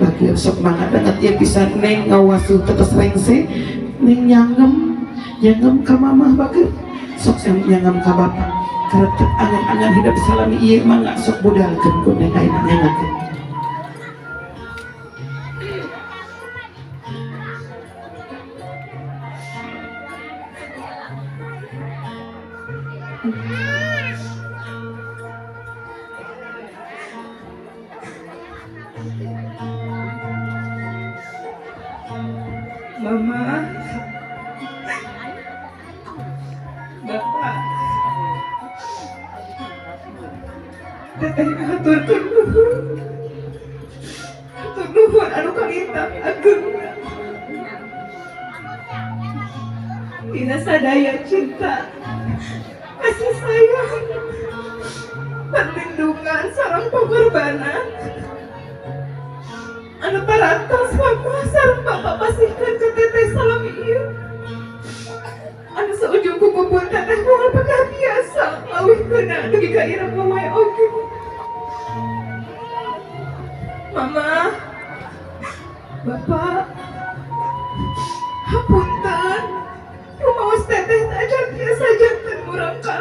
lagi sok banget banget ya bisa neng ngawasu terus rengse neng nyangem ka mamah bager sok nyangem ka bapak karena angan-angan hidup salami iya mah gak sok budalkeun ku neng ayeuna nyangakeun. Mama, Bapak, teteh hatur nuhun anu kalitang ageng. Dina sadaya cinta, kasih sayang, perlindungan sareng pengorbanan. Anu parantos mama sareng bapak pasihkan ke teteh salami ieu. Anu saujung kukumpul teteh moal pekah biasa lawih keuna dugi ka ireng wae oge. Mama, Bapak, hapunten, rumaos teteh ajar biasa janten murang ka